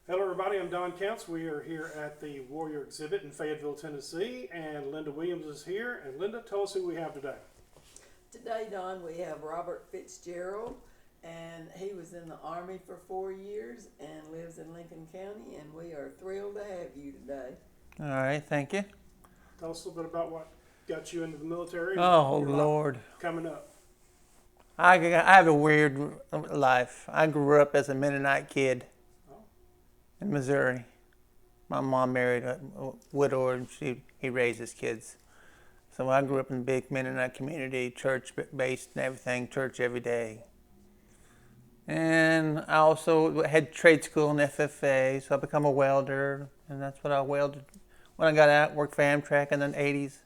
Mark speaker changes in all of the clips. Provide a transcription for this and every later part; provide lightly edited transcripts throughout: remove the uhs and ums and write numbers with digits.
Speaker 1: Hello, everybody. I'm Don Counts. We are here at the Warrior exhibit in Fayetteville, Tennessee, and Linda Williams is here. And Linda, tell us who we have today.
Speaker 2: Today, Don, we have Robert Fitzgerald, and he was in the Army for 4 years and lives in Lincoln County, and we are thrilled to have you today.
Speaker 3: All right, thank you.
Speaker 1: Tell us a little bit about what got you into the military. And
Speaker 3: Oh,
Speaker 1: your life
Speaker 3: Lord.
Speaker 1: coming up.
Speaker 3: I have a weird life. I grew up as a Mennonite kid in Missouri. My mom married a widower, and he raised his kids. So I grew up in a big Mennonite community, church-based and everything, church every day. And I also had trade school in FFA, so I became a welder, and that's what I welded. When I got out, worked for Amtrak in the 80s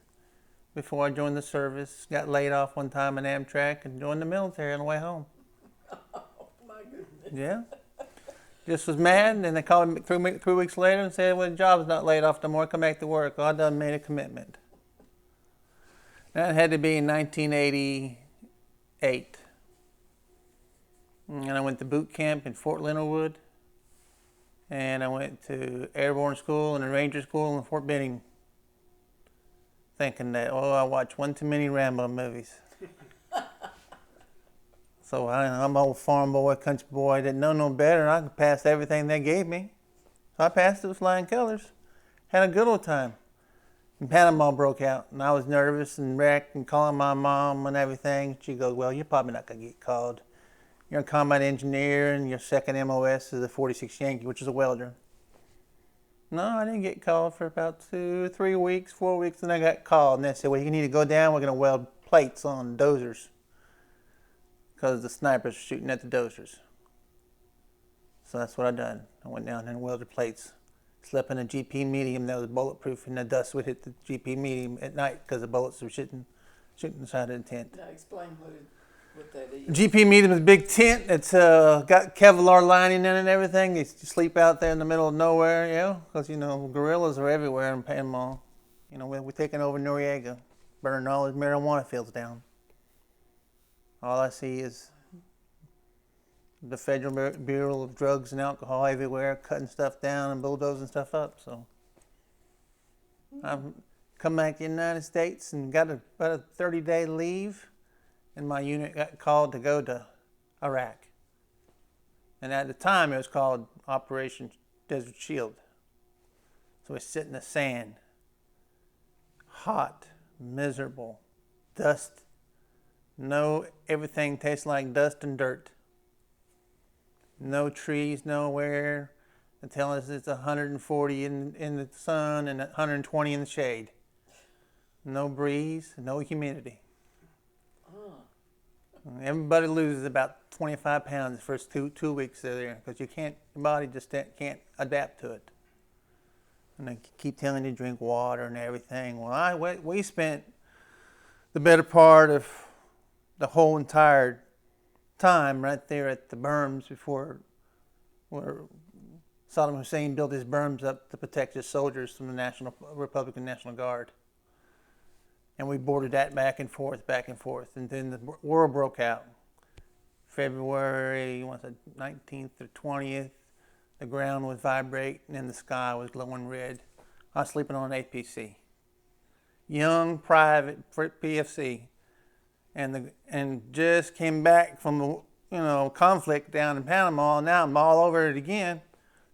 Speaker 3: before I joined the service. Got laid off one time in Amtrak and joined the military on the way home.
Speaker 2: Oh, my goodness.
Speaker 3: Yeah. Just was mad, and then they called me 3 weeks later and said, well, the job's not laid off no more, come back to work. Well, I done made a commitment. That had to be in 1988. And I went to boot camp in Fort Leonard Wood. And I went to airborne school and a ranger school in Fort Benning. Thinking that, I watched one too many Rambo movies. So I'm an old farm boy, country boy, didn't know no better. I passed everything they gave me. So I passed it with flying colors. Had a good old time. And Panama broke out, and I was nervous and wrecked and calling my mom and everything. She goes, well, you're probably not going to get called. You're a combat engineer, and your second MOS is a 46 Yankee, which is a welder. No, I didn't get called for about 2, 3 weeks, 4 weeks, and I got called. And they said, well, you need to go down. We're going to weld plates on dozers because the snipers are shooting at the dozers. So that's what I done. I went down and welded plates. Slept in a GP medium that was bulletproof, and the dust would hit the GP medium at night because the bullets were shooting inside of the tent.
Speaker 2: Now explain what that is.
Speaker 3: GP medium is a big tent. It's got Kevlar lining in it and everything. You sleep out there in the middle of nowhere, because, guerrillas are everywhere in Panama. We're taking over Noriega, burning all those marijuana fields down. All I see is the Federal Bureau of Drugs and Alcohol everywhere, cutting stuff down and bulldozing stuff up. So I've come back to the United States and got about a 30-day leave, and my unit got called to go to Iraq. And at the time, it was called Operation Desert Shield. So we sit in the sand, hot, miserable, dust. Everything tastes like dust and dirt. No trees nowhere. They tell us it's 140 in the sun and 120 in the shade. No breeze, no humidity. Everybody loses about 25 pounds the first two weeks they're there because your body just can't adapt to it. And they keep telling you to drink water and everything. Well, we spent the better part of the whole entire time right there at the berms where Saddam Hussein built his berms up to protect his soldiers from the Republican National Guard. And we boarded that back and forth. And then the war broke out. February 19th or 20th, the ground was vibrating and the sky was glowing red. I was sleeping on an APC. Young private PFC. And just came back from conflict down in Panama, and now I'm all over it again.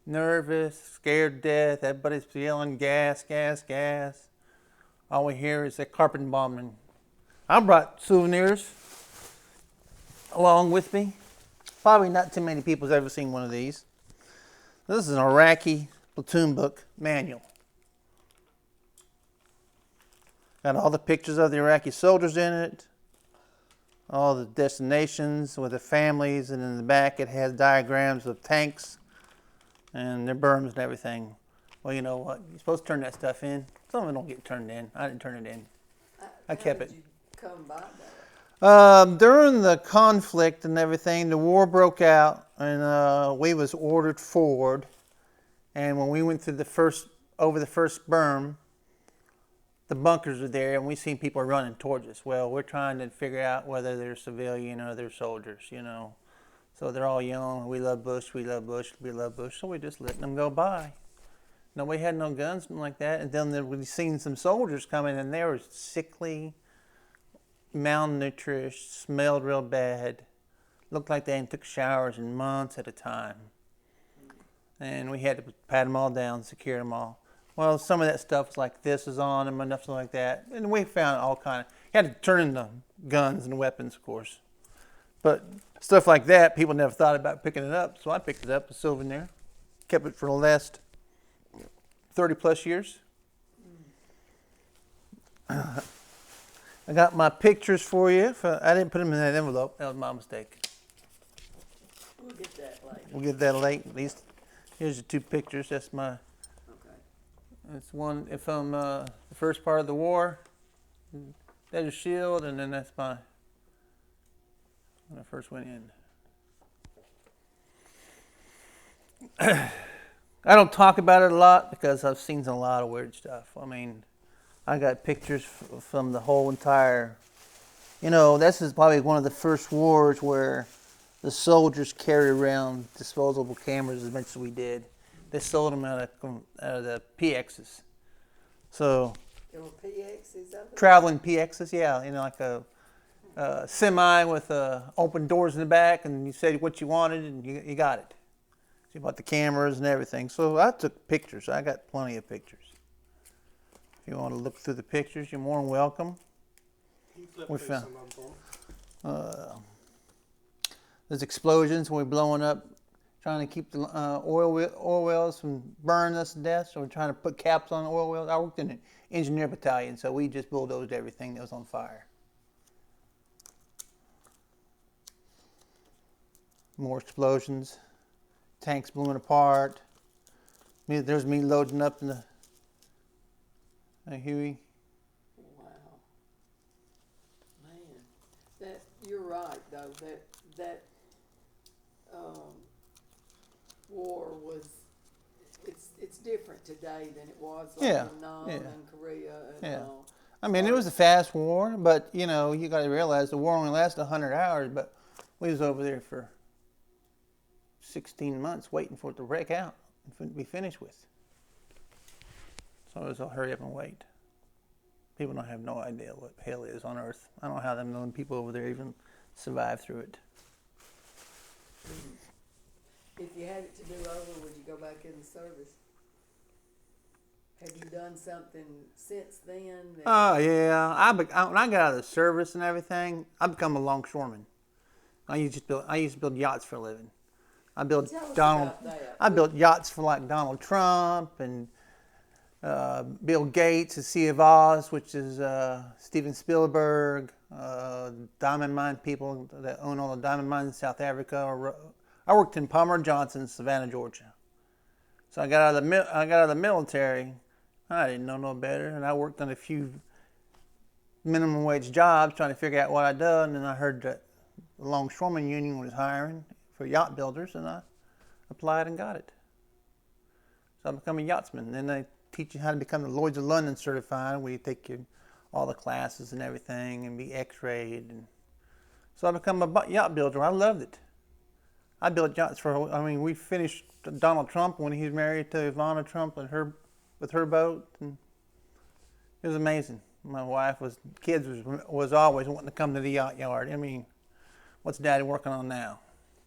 Speaker 3: Nervous, scared to death. Everybody's yelling gas, gas, gas. All we hear is a carpet bombing. I brought souvenirs along with me. Probably not too many people's ever seen one of these. This is an Iraqi platoon book manual. Got all the pictures of the Iraqi soldiers in it, all the destinations with the families, and in the back it has diagrams of tanks and their berms and everything. Well, you know what? You're supposed to turn that stuff in. Some of it don't get turned in. I didn't turn it in. I kept it.
Speaker 2: How did you come by that?
Speaker 3: During the conflict and everything, the war broke out, and we was ordered forward. And when we went through over the first berm, the bunkers are there, and we seen people running towards us. Well, we're trying to figure out whether they're civilian or they're soldiers, So they're all young. We love Bush. We love Bush. We love Bush. So we just letting them go by. Nobody had no guns, nothing like that. And then we seen some soldiers coming, and they were sickly, malnourished, smelled real bad. Looked like they hadn't took showers in months at a time. And we had to pat them all down, secure them all. Well, some of that stuff was like this is on them and stuff like that. And we found all kind of, had to turn in the guns and weapons, of course. But stuff like that, people never thought about picking it up. So I picked it up, a souvenir. Kept it for the last 30 plus years. I got my pictures for you. I didn't put them in that envelope. That was my mistake.
Speaker 2: We'll get that later.
Speaker 3: We'll get that late. At least here's the two pictures. That's my.
Speaker 2: Okay.
Speaker 3: That's one from the first part of the war. There's a shield, and then that's my. When I first went in. I don't talk about it a lot because I've seen a lot of weird stuff. I mean, I got pictures from the whole entire. You know, this is probably one of the first wars where the soldiers carried around disposable cameras as much as we did. They sold them out of the PXs. So.
Speaker 2: There were PXs of it?
Speaker 3: Traveling PXs, yeah. You know, like a semi with open doors in the back, and you said what you wanted, and you got it. So you bought the cameras and everything. So I took pictures. I got plenty of pictures. If you want to look through the pictures, you're more than welcome. We found there's explosions when we're blowing up, trying to keep the oil wells from burning us to death. So we're trying to put caps on the oil wells. I worked in an engineer battalion, so we just bulldozed everything that was on fire. More explosions, tanks blowing apart. There's me loading up in the Huey.
Speaker 2: Wow. Man, that you're right though. That war was. It's different today than it was like in Nam and Korea and all.
Speaker 3: I mean, it was a fast war, but you know, you got to realize the war only lasted 100 hours, but we was over there for 16 months waiting for it to break out and be finished with. So it was a hurry up and wait. People don't have no idea what hell is on Earth. I don't know how them known people over there even survived through it.
Speaker 2: If you had it to do over, would you go back in the service? Have you done something since then?
Speaker 3: Oh yeah, when I got out of the service and everything, I become a longshoreman. I used to build yachts for a living. I built yachts for like Donald Trump and Bill Gates, the Sea of Oz, which is Steven Spielberg, diamond mine people that own all the diamond mines in South Africa. I worked in Palmer Johnson, Savannah, Georgia. So I got out of the military. I didn't know no better, and I worked on a few minimum wage jobs trying to figure out what I'd done. And I heard that the Longshoreman Union was hiring for yacht builders, and I applied and got it. So I become a yachtsman. And then they teach you how to become the Lloyd's of London certified, where you take all the classes and everything and be x-rayed. And so I become a yacht builder. I loved it. I built yachts we finished Donald Trump when he was married to Ivana Trump and with her boat. And it was amazing. My wife kids was always wanting to come to the yacht yard. I mean, what's Daddy working on now?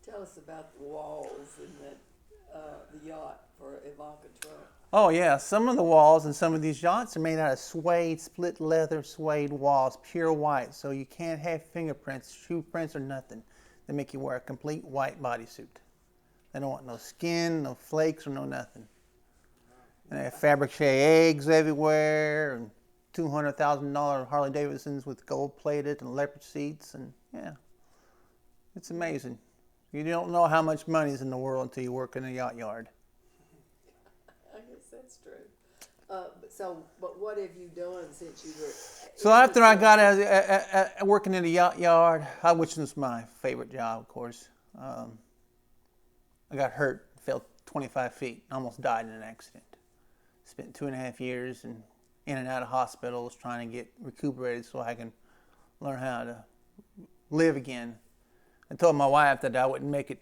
Speaker 2: Tell us about the walls and the yacht for Ivanka Trump.
Speaker 3: Oh yeah, some of the walls in some of these yachts are made out of split leather suede walls, pure white. So you can't have fingerprints, shoe prints, or nothing. They make you wear a complete white bodysuit. They don't want no skin, no flakes, or no nothing. And they have Fabergé eggs everywhere, and $200,000 Harley Davidsons with gold plated and leopard seats, and yeah, it's amazing. You don't know how much money is in the world until you work in a yacht yard.
Speaker 2: I guess that's true. But what have you done since you were?
Speaker 3: So after I got out working in the yacht yard, which was my favorite job, of course, I got hurt, fell 25 feet, almost died in an accident. Spent 2.5 years in and out of hospitals trying to get recuperated so I can learn how to live again. I told my wife that I wouldn't make it,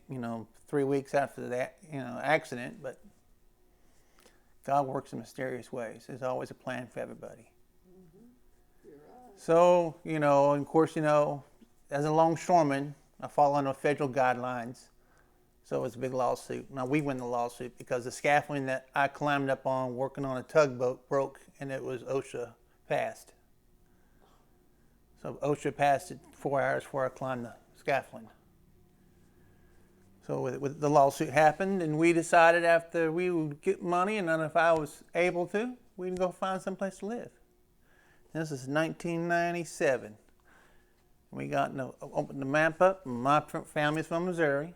Speaker 3: 3 weeks after that, accident, but God works in mysterious ways. There's always a plan for everybody.
Speaker 2: You're right.
Speaker 3: So, and of course, as a longshoreman, I fall under federal guidelines. So it's a big lawsuit. Now, we win the lawsuit because the scaffolding that I climbed up on working on a tugboat broke, and it was OSHA passed. So OSHA passed it 4 hours before I climbed the scaffolding. So with the lawsuit happened, and we decided after we would get money, and then if I was able to, we'd go find someplace to live. And this is 1997. We opened the map up. My family's from Missouri.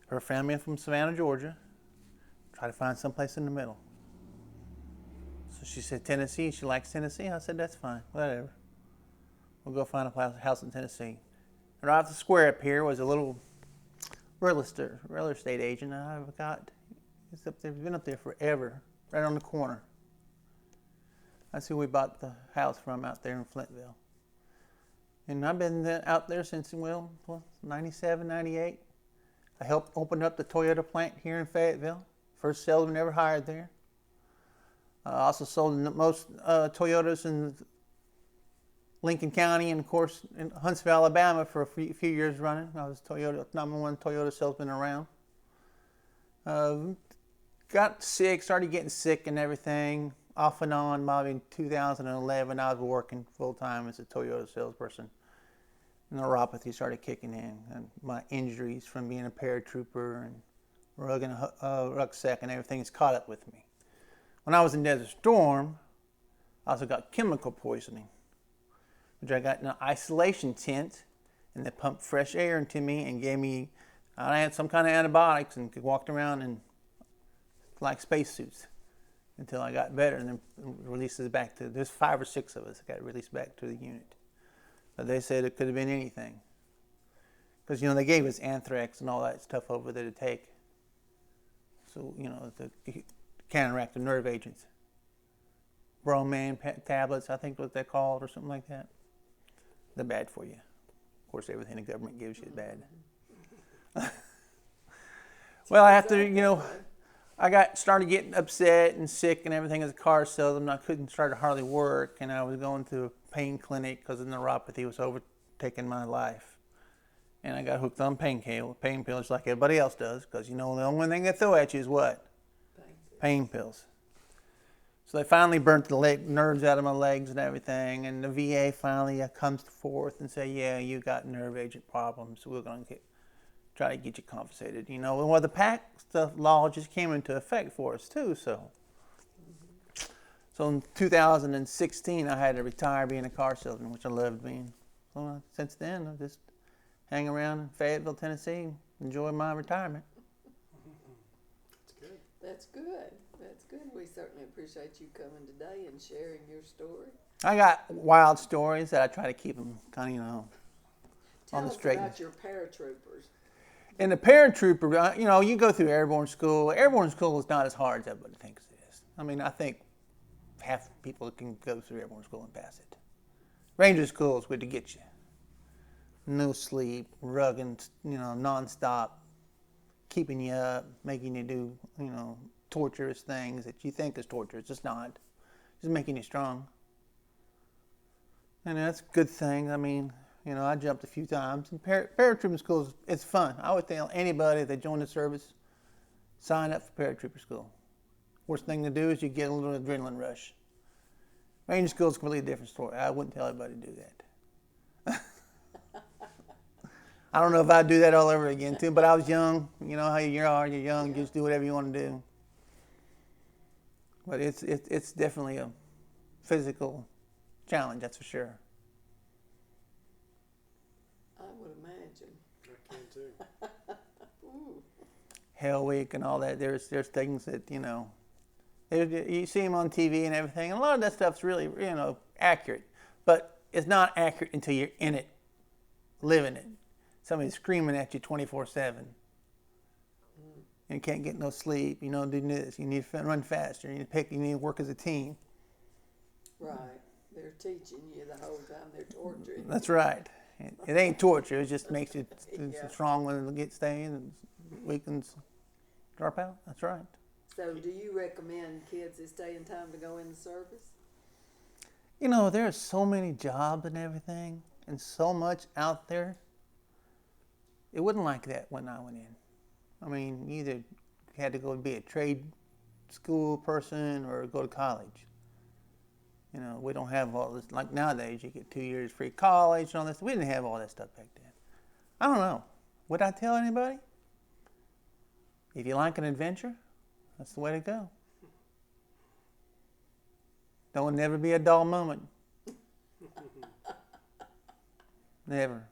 Speaker 3: Her family is from Savannah, Georgia. Try to find someplace in the middle. So she said Tennessee. She likes Tennessee. I said that's fine, whatever. We'll go find a house in Tennessee. And right off the square up here was a little real estate agent. It's up there. Been up there forever. Right on the corner. That's who we bought the house from out there in Flintville. And I've been out there since 97, 98. I helped open up the Toyota plant here in Fayetteville. First salesman ever hired there. I also sold the most Toyotas in Lincoln County and, of course, in Huntsville, Alabama for a few years running. I was number one Toyota salesman around. Got sick, started getting sick and everything. Off and on, maybe in 2011, I was working full-time as a Toyota salesperson. Neuropathy started kicking in, and my injuries from being a paratrooper and rugging a rucksack and everything has caught up with me. When I was in Desert Storm, I also got chemical poisoning, which I got in an isolation tent, and they pumped fresh air into me and gave me, I had some kind of antibiotics and walked around in like spacesuits until I got better, and then released us back to, there's 5 or 6 of us that got released back to the unit. But they said it could have been anything. Because, they gave us anthrax and all that stuff over there to take. So, to counteract the nerve agents. Bromine tablets, I think what they're called, or something like that. They're bad for you. Of course, everything the government gives you is bad. Well, after, I started getting upset and sick and everything as a car salesman. I couldn't start to hardly work, and I was going to a pain clinic because the neuropathy was overtaking my life. And I got hooked on pain pills like everybody else does, because the only thing they throw at you is what? Pain pills. So they finally burnt the nerves out of my legs and everything, and the VA finally comes forth and say, yeah, you got nerve agent problems, so we're going to try to get you compensated. Well, the PAC stuff law just came into effect for us too, so in 2016 I had to retire being a car salesman, which I loved being. So since then I just hang around in Fayetteville, Tennessee, enjoy my retirement.
Speaker 1: That's good.
Speaker 2: That's good. That's good. We certainly appreciate you coming today and sharing your story.
Speaker 3: I got wild stories that I try to keep them kind of,
Speaker 2: Tell
Speaker 3: on the
Speaker 2: us
Speaker 3: straight.
Speaker 2: about your paratroopers.
Speaker 3: And the paratrooper, you go through airborne school. Airborne school is not as hard as everybody thinks it is. I think half people can go through airborne school and pass it. Ranger school is good to get you. No sleep, rugging, nonstop, keeping you up, making you do, torturous things that you think is torturous. It's not. Just making you strong. And that's a good thing. I jumped a few times. And paratrooper school, it's fun. I would tell anybody that joined the service, sign up for paratrooper school. Worst thing to do is you get a little adrenaline rush. Ranger school is a completely different story. I wouldn't tell everybody to do that. I don't know if I'd do that all over again too, but I was young. You know how you are. You're young. You just do whatever you want to do. But it's definitely a physical challenge, that's for sure.
Speaker 2: I would imagine.
Speaker 1: I can too.
Speaker 2: Ooh.
Speaker 3: Hell Week and all that. There's things that, you see them on TV and everything. And a lot of that stuff's really, accurate. But it's not accurate until you're in it, living it. Somebody's screaming at you 24/7. And you can't get no sleep. Do this. You need to run faster. You need to work as a team.
Speaker 2: Right. They're teaching you the whole time. They're torturing you.
Speaker 3: That's right. It ain't torture. It just makes you
Speaker 2: Yeah.
Speaker 3: strong when it gets staying and weakens drop out. That's right.
Speaker 2: So do you recommend kids that stay in time to go in the service?
Speaker 3: You know, there are so many jobs and everything, and so much out there. It wasn't like that when I went in. I mean, you either had to go be a trade school person or go to college. You know, we don't have all this. Like nowadays, you get 2 years free college and all this. We didn't have all that stuff back then. I don't know. Would I tell anybody? If you like an adventure, that's the way to go. There will never be a dull moment. Never.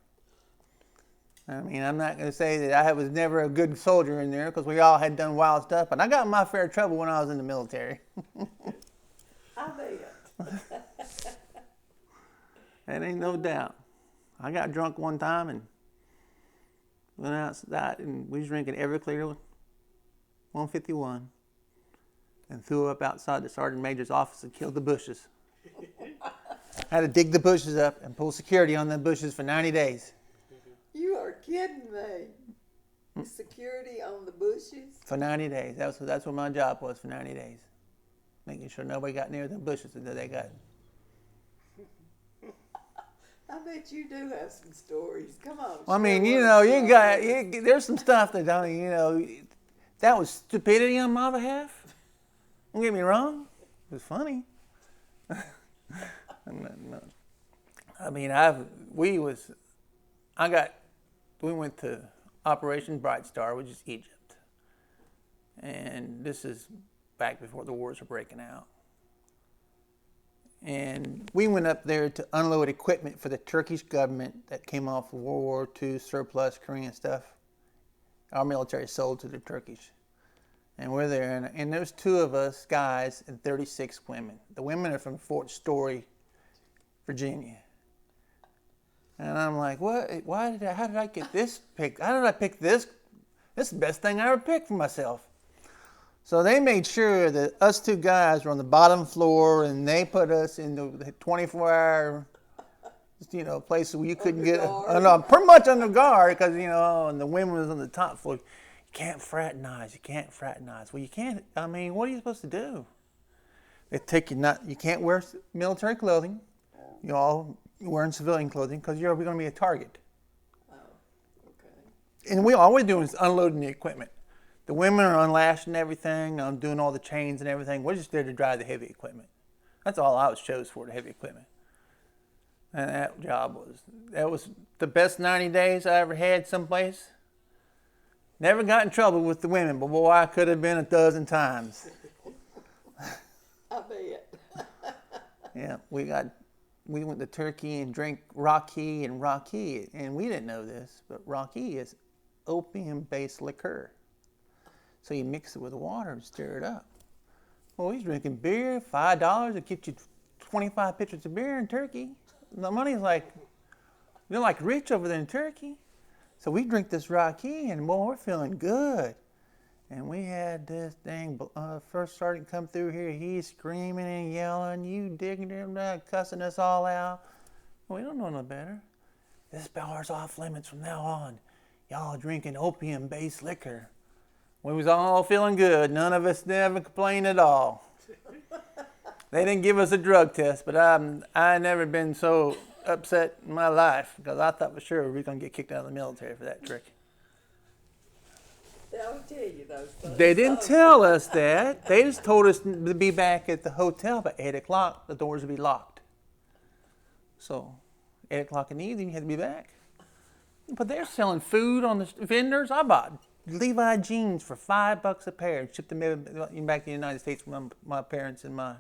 Speaker 3: I mean, I'm not going to say that I was never a good soldier in there because we all had done wild stuff, but I got my fair trouble when I was in the military.
Speaker 2: I bet.
Speaker 3: That ain't no doubt. I got drunk one time and went outside and we was drinking Everclear 151 and threw up outside the sergeant major's office and killed the bushes. Had to dig the bushes up and pull security on the bushes for 90 days.
Speaker 2: You are kidding me. Security on the bushes?
Speaker 3: For 90 days. That's what my job was for 90 days. Making sure nobody got near the bushes until they got.
Speaker 2: I bet you do have some stories. Come on.
Speaker 3: I mean,
Speaker 2: share
Speaker 3: you
Speaker 2: one
Speaker 3: know,
Speaker 2: story.
Speaker 3: there's some stuff that don't, you know, that was stupidity on my behalf. Don't get me wrong. It was funny. No. I mean, we went to Operation Bright Star, which is Egypt. And this is back before the wars were breaking out. And we went up there to unload equipment for the Turkish government that came off of World War II surplus Korean stuff. Our military sold to the Turkish. And we're there, and there's 2 of us guys and 36 women. The women are from Fort Story, Virginia. And I'm like, what? How did I get this picked? How did I pick this? This is the best thing I ever picked for myself. So they made sure that us 2 guys were on the bottom floor, and they put us in the 24-hour, place where you couldn't get, pretty much under guard, because and the women was on the top floor. You can't fraternize. Well, you can't. I mean, what are you supposed to do? They take you you can't wear military clothing. You all wearing civilian clothing because you're going to be a target.
Speaker 2: Oh, okay.
Speaker 3: And all we're doing is unloading the equipment. The women are unlashing everything, doing all the chains and everything. We're just there to drive the heavy equipment. That's all I was chose for, the heavy equipment. And that was the best 90 days I ever had someplace. Never got in trouble with the women, but boy, I could have been a dozen times.
Speaker 2: I bet.
Speaker 3: Yeah, we went to Turkey and drank raki, and we didn't know this, but raki is opium-based liquor. So you mix it with water and stir it up. Well, he's drinking beer, $5 to get you 25 pitchers of beer in Turkey. The money's like, you're like rich over there in Turkey. So we drink this raki, and boy, we're feeling good. And we had this thing, first sergeant come through here, he's screaming and yelling, you digging him, cussing us all out. Well, we don't know no better. This bar's off limits from now on. Y'all drinking opium-based liquor. We was all feeling good. None of us never complained at all. They didn't give us a drug test, but I never been so upset in my life because I thought for sure we were going to get kicked out of the military for that trick.
Speaker 2: They'll tell you those things.
Speaker 3: They didn't tell us that. They just told us to be back at the hotel by 8 o'clock. The doors would be locked. So 8 o'clock in the evening, you had to be back. But they're selling food on the vendors. I bought Levi jeans for $5 a pair and shipped them back to the United States. My parents and my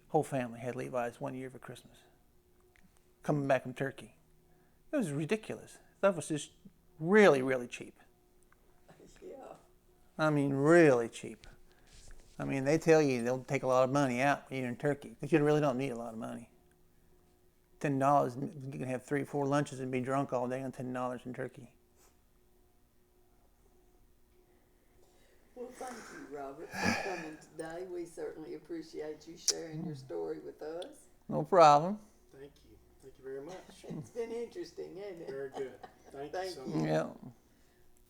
Speaker 3: whole family had Levi's 1 year for Christmas. Coming back from Turkey. It was ridiculous. Stuff was just really, really cheap.
Speaker 2: Yeah.
Speaker 3: I mean, really cheap. I mean, they tell you they'll take a lot of money out when you're in Turkey because you really don't need a lot of money. $10, you can have 3 or 4 lunches and be drunk all day on $10 in Turkey.
Speaker 2: Well, thank you, Robert, for coming today. We certainly appreciate you sharing your story with us.
Speaker 3: No problem.
Speaker 1: Thank you. Thank you very much.
Speaker 2: It's been interesting, hasn't it?
Speaker 1: Very good. Thank you
Speaker 2: Thank
Speaker 1: so
Speaker 2: you.
Speaker 1: much.
Speaker 3: Yeah.